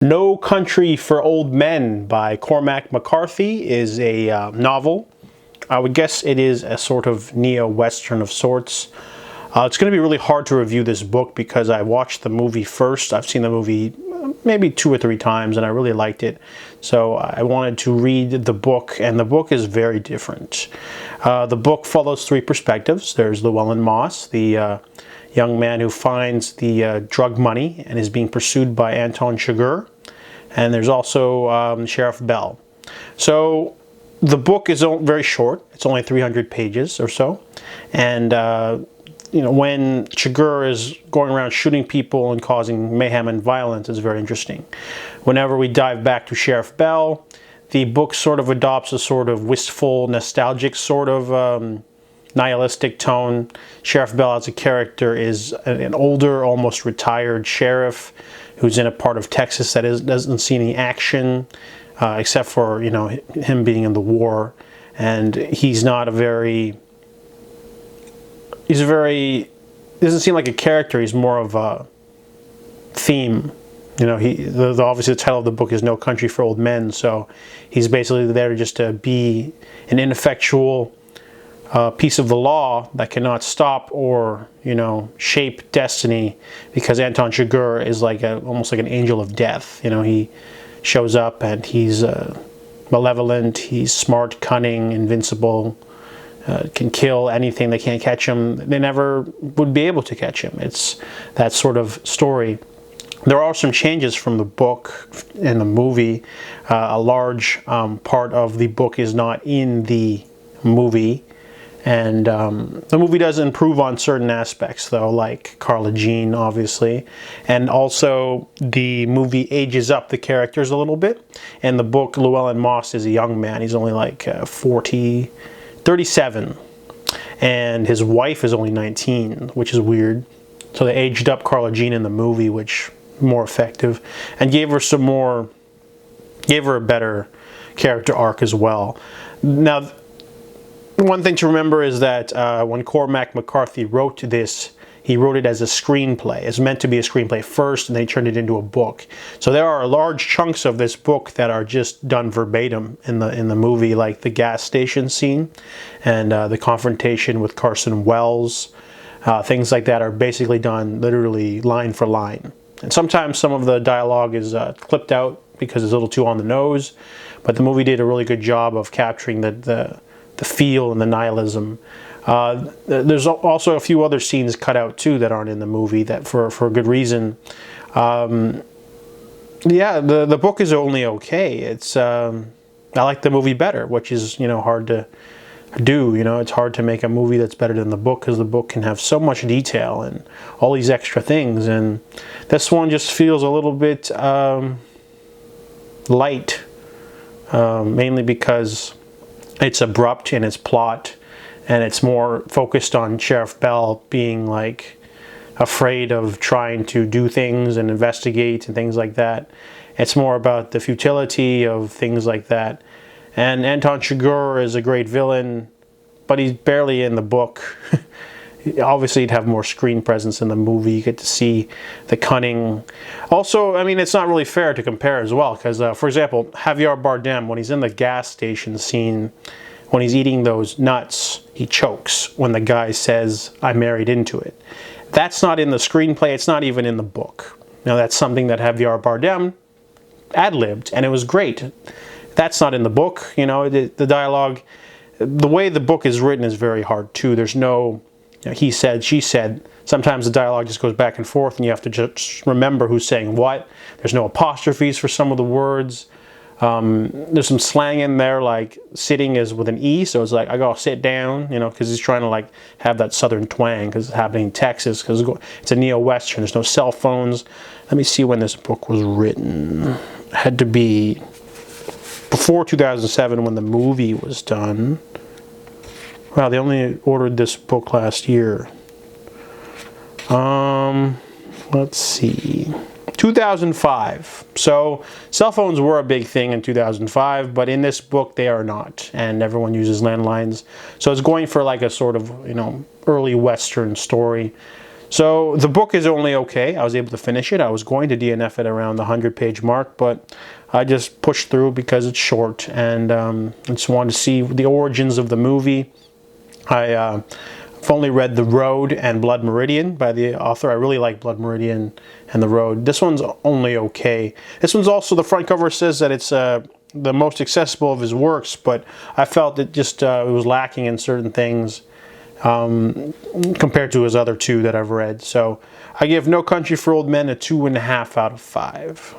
No Country for Old Men by Cormac McCarthy is a novel. I would guess it is a sort of neo-western of sorts. It's going to be really hard to review this book because I watched the movie first. I've seen the movie maybe 2 or 3 times and I really liked it. So I wanted to read the book, and the book is very different. The book follows 3 perspectives. There's Llewellyn Moss, the young man who finds the drug money and is being pursued by Anton Chigurh. And there's also Sheriff Bell. So the book is very short. It's only 300 pages or so. And when Chigurh is going around shooting people and causing mayhem and violence, it's very interesting. Whenever we dive back to Sheriff Bell, the book sort of adopts a sort of wistful, nostalgic sort of nihilistic tone. Sheriff Bell as a character is an older, almost retired sheriff who's in a part of Texas that doesn't see any action, except for him being in the war, and he's not a very. Doesn't seem like a character. He's more of a theme. Obviously the title of the book is No Country for Old Men, so he's basically there just to be an ineffectual piece of the law that cannot stop or shape destiny, because Anton Chigurh is like almost like an angel of death. He shows up and he's malevolent, he's smart, cunning, invincible, can kill anything. They can't catch him. They never would be able to catch him. It's that sort of story. There are some changes from the book and the movie. A large part of the book is not in the movie. And the movie does improve on certain aspects, though, like Carla Jean, obviously. And also, the movie ages up the characters a little bit. In the book, Llewellyn Moss is a young man. He's only like 37. And his wife is only 19, which is weird. So they aged up Carla Jean in the movie, which more effective. And gave her a better character arc as well. Now, one thing to remember is that when Cormac McCarthy wrote this, he wrote it as a screenplay. It's meant to be a screenplay first, and they turned it into a book. So there are large chunks of this book that are just done verbatim in the movie, like the gas station scene and the confrontation with Carson Wells. Things like that are basically done literally line for line. And sometimes some of the dialogue is clipped out because it's a little too on the nose, but the movie did a really good job of capturing the feel and the nihilism. There's also a few other scenes cut out too that aren't in the movie, that for a good reason. The book is only okay. It's I like the movie better, which is hard to do. It's hard to make a movie that's better than the book, because the book can have so much detail and all these extra things, and this one just feels a little bit light, mainly because it's abrupt in its plot, and it's more focused on Sheriff Bell being like afraid of trying to do things and investigate and things like that. It's more about the futility of things like that. And Anton Chigurh is a great villain, but he's barely in the book. Obviously, he'd have more screen presence in the movie. You get to see the cunning. Also, it's not really fair to compare as well, because, for example, Javier Bardem, when he's in the gas station scene, when he's eating those nuts, he chokes when the guy says, "I married into it." That's not in the screenplay. It's not even in the book. That's something that Javier Bardem ad-libbed, and it was great. That's not in the book. The dialogue, the way the book is written is very hard, too. There's no he said, she said. Sometimes the dialogue just goes back and forth, and you have to just remember who's saying what. There's no apostrophes for some of the words. There's some slang in there, like sitting is with an E, so it's like, I gotta sit down, because he's trying to have that southern twang, because it's happening in Texas, because it's a neo-western. There's no cell phones. Let me see when this book was written. It had to be before 2007 when the movie was done. Wow, they only ordered this book last year. Let's see. 2005. So cell phones were a big thing in 2005, but in this book they are not, and everyone uses landlines. So it's going for like a sort of early Western story. So the book is only okay. I was able to finish it. I was going to DNF it around the 100-page mark, but I just pushed through because it's short, and I just wanted to see the origins of the movie. I've only read The Road and Blood Meridian by the author. I really like Blood Meridian and The Road. This one's only okay. This one's also, the front cover says that it's the most accessible of his works, but I felt it just it was lacking in certain things compared to his other two that I've read. So I give No Country for Old Men a 2.5 out of 5.